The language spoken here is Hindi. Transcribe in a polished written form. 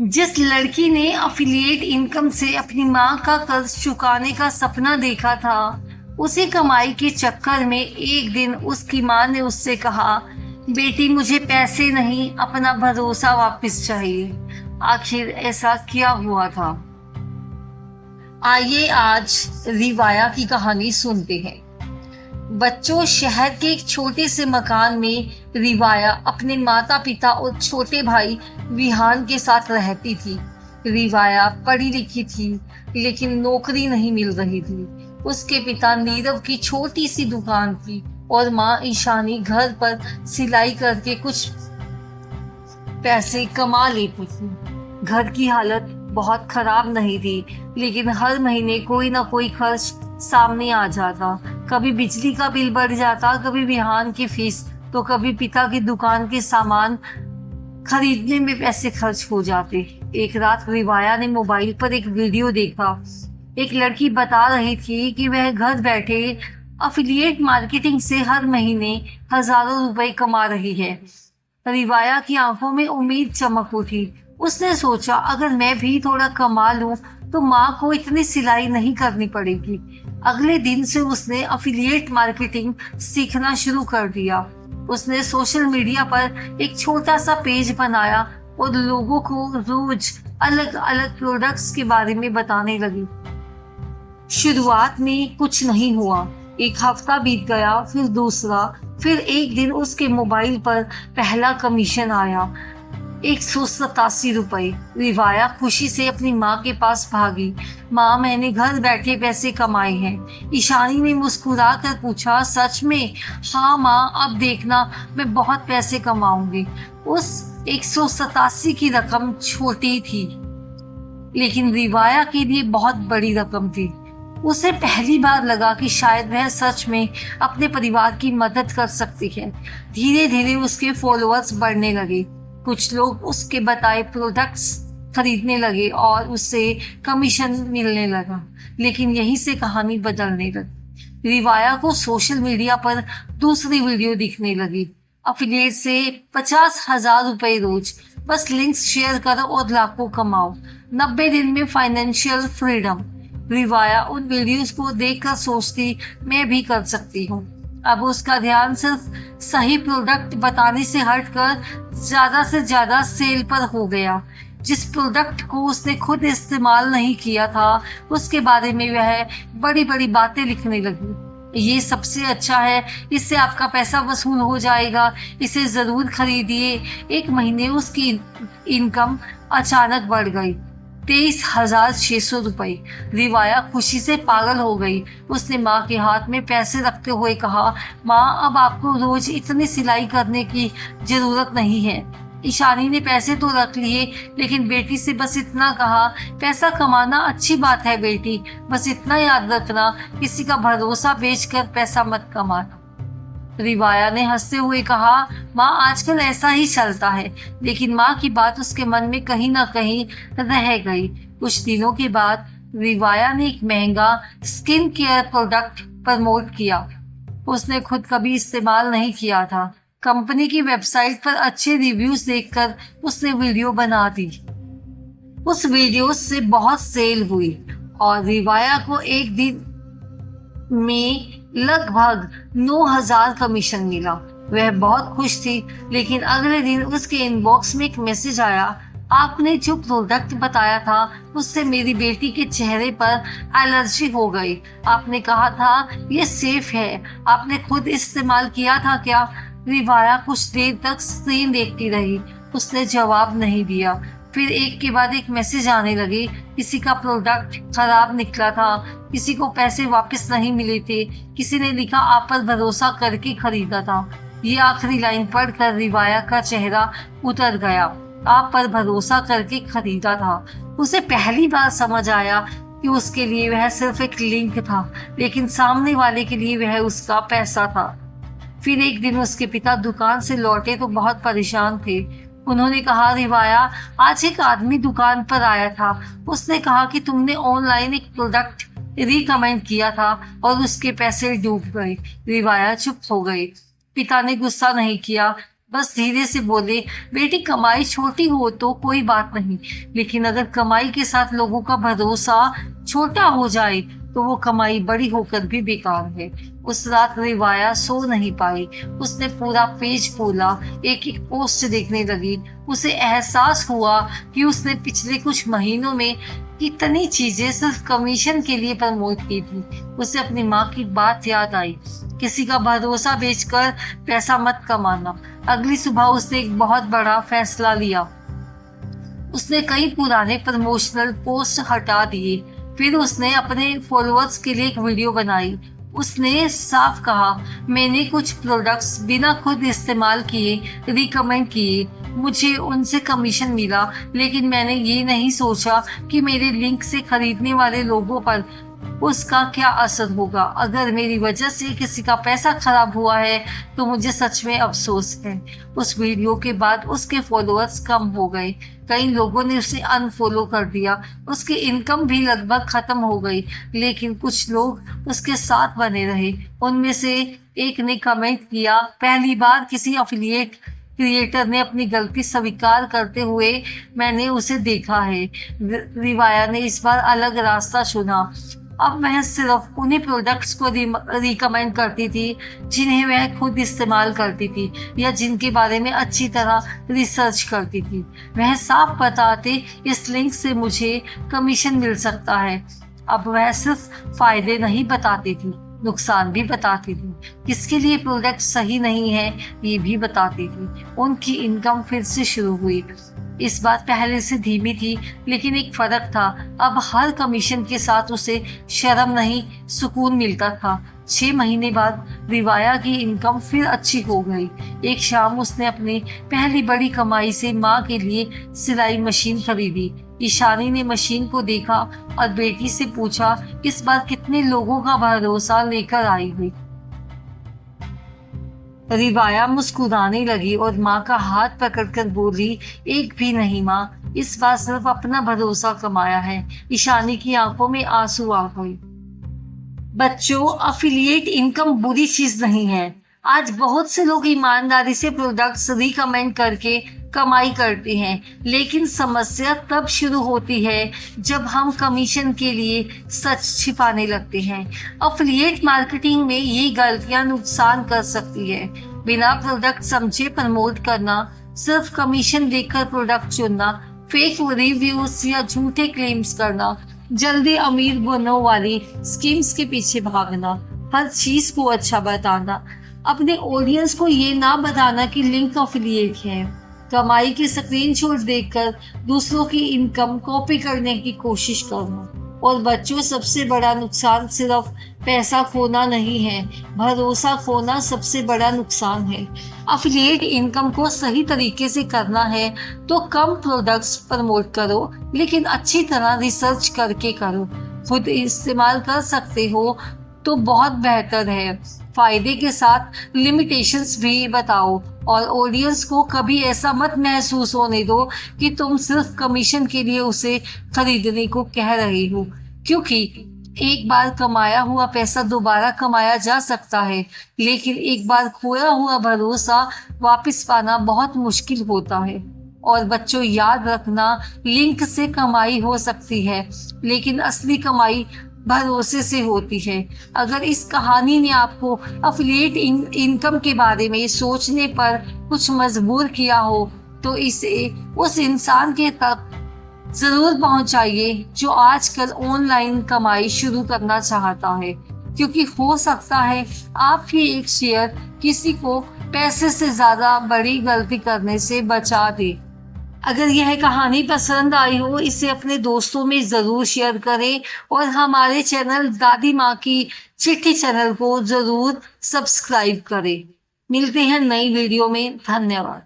जिस लड़की ने अफिलिएट इनकम से अपनी माँ का कर्ज चुकाने का सपना देखा था, उसी कमाई के चक्कर में एक दिन उसकी माँ ने उससे कहा, बेटी मुझे पैसे नहीं अपना भरोसा वापस चाहिए। आखिर ऐसा क्या हुआ था? आइए आज रिवाया की कहानी सुनते हैं। बच्चों, शहर के एक छोटे से मकान में रिवाया अपने माता पिता और छोटे भाई विहान के साथ रहती थी। रिवाया पढ़ी लिखी थी, लेकिन नौकरी नहीं मिल रही थी। उसके पिता नीरव की छोटी सी दुकान थी और माँ ईशानी घर पर सिलाई करके कुछ पैसे कमा लेती थी। घर की हालत बहुत खराब नहीं थी, लेकिन हर महीने कोई ना कोई खर्च सामने आ जाता। कभी बिजली का बिल बढ़ जाता, कभी विहान की फीस, तो कभी पिता की दुकान के सामान खरीदने में पैसे खर्च हो जाते। एक रात रिवाया ने मोबाइल पर एक वीडियो देखा। एक लड़की बता रही थी कि वह घर बैठे अफिलिएट मार्केटिंग से हर महीने हजारों रुपए कमा रही है। रिवाया की आंखों में उम्मीद चमक उठी। उसने सोचा, अगर मैं भी थोड़ा कमा लूं तो माँ को इतनी सिलाई नहीं करनी पड़ेगी। अगले दिन से उसने अफिलिएट मार्केटिंग सीखना शुरू कर दिया। उसने सोशल मीडिया पर एक छोटा सा पेज बनाया और लोगों को रोज अलग अलग प्रोडक्ट्स के बारे में बताने लगी। शुरुआत में कुछ नहीं हुआ। एक हफ्ता बीत गया, फिर दूसरा, फिर एक दिन उसके मोबाइल पर पहला कमीशन आया, 187 रुपए। रिवाया खुशी से अपनी माँ के पास भागी। माँ, मैंने घर बैठे पैसे कमाए हैं। ईशानी ने मुस्कुरा कर पूछा, सच में? हाँ माँ, अब देखना मैं बहुत पैसे कमाऊंगी। उस 187 की रकम छोटी थी, लेकिन रिवाया के लिए बहुत बड़ी रकम थी। उसे पहली बार लगा कि शायद वह सच में अपने परिवार की मदद कर सकती है। धीरे धीरे उसके फॉलोअर्स बढ़ने लगे। कुछ लोग उसके बताए प्रोडक्ट्स खरीदने लगे और उससे कमीशन मिलने लगा। लेकिन यहीं से कहानी बदलने लगी। रिवाया को सोशल मीडिया पर दूसरी वीडियो दिखने लगी। अफिलिएट से 50,000 रुपए रोज, बस लिंक्स शेयर करो और लाखों कमाओ। 90 दिन में फाइनेंशियल फ्रीडम। रिवाया उन वीडियोस को देखकर सोचती, मैं भी कर सकती हूँ। अब उसका ध्यान सिर्फ सही प्रोडक्ट बताने से हटकर ज्यादा से ज्यादा सेल पर हो गया। जिस प्रोडक्ट को उसने खुद इस्तेमाल नहीं किया था, उसके बारे में वह बड़ी बड़ी बातें लिखने लगी। ये सबसे अच्छा है, इससे आपका पैसा वसूल हो जाएगा, इसे जरूर खरीदिए। एक महीने उसकी इनकम अचानक बढ़ गई, 23,600 रुपए। रिवाया खुशी से पागल हो गई। उसने माँ के हाथ में पैसे रखते हुए कहा, माँ, अब आपको रोज इतनी सिलाई करने की जरूरत नहीं है। ईशानी ने पैसे तो रख लिए, लेकिन बेटी से बस इतना कहा, पैसा कमाना अच्छी बात है बेटी, बस इतना याद रखना, किसी का भरोसा बेचकर पैसा मत कमाना। रिवाया ने हंसते हुए कहा, माँ, आजकल ऐसा ही चलता है। लेकिन माँ की बात उसके मन में कहीं ना कहीं रह गई। कुछ दिनों के बाद रिवाया ने एक महंगा स्किन केयर प्रोडक्ट प्रमोट किया। उसने खुद कभी इस्तेमाल नहीं किया था। कंपनी की वेबसाइट पर अच्छे रिव्यूज देखकर उसने वीडियो बना दी। उस वीडियो से बहुत सेल हुई और रिवाया को एक दिन में लगभग 9,000 कमीशन मिला। वह बहुत खुश थी, लेकिन अगले दिन उसके इनबॉक्स में एक मैसेज आया, आपने जो प्रोडक्ट बताया था उससे मेरी बेटी के चेहरे पर एलर्जी हो गई। आपने कहा था ये सेफ है, आपने खुद इस्तेमाल किया था क्या? रिवाया कुछ देर तक स्क्रीन देखती रही। उसने जवाब नहीं दिया। फिर एक के बाद एक मैसेज आने लगे। किसी का प्रोडक्ट खराब निकला था, किसी को पैसे वापस नहीं मिले थे, किसी ने लिखा आप पर भरोसा करके खरीदा था। ये आखिरी लाइन पढ़कर रिवाया का चेहरा उतर गया। आप पर भरोसा करके खरीदा था। उसे पहली बार समझ आया कि उसके लिए वह सिर्फ एक लिंक था, लेकिन सामने वाले के लिए वह उसका पैसा था। फिर एक दिन उसके पिता दुकान से लौटे तो बहुत परेशान थे। उन्होंने कहा, रिवाया, आज एक आदमी दुकान पर आया था। उसने कहा कि तुमने ऑनलाइन एक प्रोडक्ट रिकमेंड किया था और उसके पैसे डूब गए। रिवाया चुप हो गई। पिता ने गुस्सा नहीं किया, बस धीरे से बोले, बेटी कमाई छोटी हो तो कोई बात नहीं, लेकिन अगर कमाई के साथ लोगों का भरोसा छोटा हो जाए तो वो कमाई बड़ी होकर भी बेकार है। उस रात रिवाया सो नहीं पाई। उसने पूरा पेज खोला, एक एक पोस्ट देखने लगी। उसे एहसास हुआ कि उसने पिछले कुछ महीनों में कितनी चीजें सिर्फ कमीशन के लिए प्रमोट की थी। उसे अपनी माँ की बात याद आई, किसी का भरोसा बेचकर पैसा मत कमाना। अगली सुबह उसने एक बहुत बड़ा फैसला लिया। उसने कई पुराने प्रमोशनल पोस्ट हटा दिए। फिर उसने अपने फॉलोअर्स के लिए एक वीडियो बनाई। उसने साफ कहा, मैंने कुछ प्रोडक्ट्स बिना खुद इस्तेमाल किए रिकमेंड किए। मुझे उनसे कमीशन मिला, लेकिन मैंने ये नहीं सोचा कि मेरे लिंक से खरीदने वाले लोगों पर उसका क्या असर होगा। अगर मेरी वजह से किसी का पैसा खराब हुआ है तो मुझे सच में अफसोस है। उस वीडियो के बाद उसके फॉलोअर्स कम हो गए। कई लोगों ने उसे अनफॉलो कर दिया। उसकी इनकम भी लगभग खत्म हो गई, लेकिन कुछ लोग उसके साथ बने रहे। उनमें से एक ने कमेंट किया, पहली बार किसी एफिलिएट क्रिएटर ने अपनी गलती स्वीकार करते हुए मैंने उसे देखा है। रिवाया ने इस बार अलग रास्ता चुना। अब वह सिर्फ उन्हीं प्रोडक्ट्स को रिकमेंड करती थी जिन्हें वह खुद इस्तेमाल करती थी या जिनके बारे में अच्छी तरह रिसर्च करती थी। वह साफ बताते, इस लिंक से मुझे कमीशन मिल सकता है। अब वह सिर्फ फायदे नहीं बताती थी, नुकसान भी बताती थी। किसके लिए प्रोडक्ट सही नहीं है ये भी बताती थी। उनकी इनकम फिर से शुरू हुई। इस बार पहले से धीमी थी, लेकिन एक फर्क था। अब हर कमीशन के साथ उसे शर्म नहीं, सुकून मिलता था। 6 महीने बाद रिवाया की इनकम फिर अच्छी हो गई। एक शाम उसने अपनी पहली बड़ी कमाई से माँ के लिए सिलाई मशीन खरीदी। ईशानी ने मशीन को देखा और बेटी से पूछा, इस बार कितने लोगों का भरोसा लेकर आई हुई। रिवाया मुस्कुराने लगी और माँ का हाथ पकड़कर बोली, एक भी नहीं माँ, इस बार सिर्फ अपना भरोसा कमाया है। ईशानी की आंखों में आंसू आ गए। बच्चों, अफिलिएट इनकम बुरी चीज नहीं है। आज बहुत से लोग ईमानदारी से प्रोडक्ट्स रिकमेंड करके कमाई करते हैं, लेकिन समस्या तब शुरू होती है जब हम कमीशन के लिए सच छिपाने लगते हैं। अफिलिएट मार्केटिंग में ये गलतियां नुकसान कर सकती है। बिना प्रोडक्ट समझे प्रमोट करना, सिर्फ कमीशन देकर प्रोडक्ट चुनना, फेक रिव्यूज या झूठे क्लेम्स करना, जल्दी अमीर बनने वाली स्कीम्स के पीछे भागना, हर चीज को अच्छा बताना, अपने ऑडियंस को ये ना बताना कि लिंक अफिलिएट है, कमाई के स्क्रीनशॉट देखकर दूसरों की इनकम कॉपी करने की कोशिश करना। और बच्चों, सबसे बड़ा नुकसान सिर्फ पैसा खोना नहीं है, भरोसा खोना सबसे बड़ा नुकसान है। अफिलिएट इनकम को सही तरीके से करना है तो कम प्रोडक्ट्स प्रमोट करो, लेकिन अच्छी तरह रिसर्च करके करो। खुद इस्तेमाल कर सकते हो तो बहुत बेहतर है। फायदे के साथ लिमिटेशंस भी बताओ और ऑडियंस को कभी ऐसा मत महसूस होने दो कि तुम सिर्फ कमीशन के लिए उसे खरीदने को कह रहे हो, क्योंकि एक बार कमाया हुआ पैसा दोबारा कमाया जा सकता है, लेकिन एक बार खोया हुआ भरोसा वापस पाना बहुत मुश्किल होता है। और बच्चों, याद रखना, लिंक से कमाई हो सकती है, लेकिन असली कमाई भरोसे से होती है। अगर इस कहानी ने आपको अफिलिएट इनकम के बारे में सोचने पर कुछ मजबूर किया हो तो इसे उस इंसान के तक जरूर पहुंचाइए जो आजकल ऑनलाइन कमाई शुरू करना चाहता है, क्योंकि हो सकता है आप ही एक शेयर किसी को पैसे से ज्यादा बड़ी गलती करने से बचा दे। अगर यह कहानी पसंद आई हो, इसे अपने दोस्तों में ज़रूर शेयर करें और हमारे चैनल दादी माँ की चिट्ठी चैनल को ज़रूर सब्सक्राइब करें। मिलते हैं नई वीडियो में। धन्यवाद।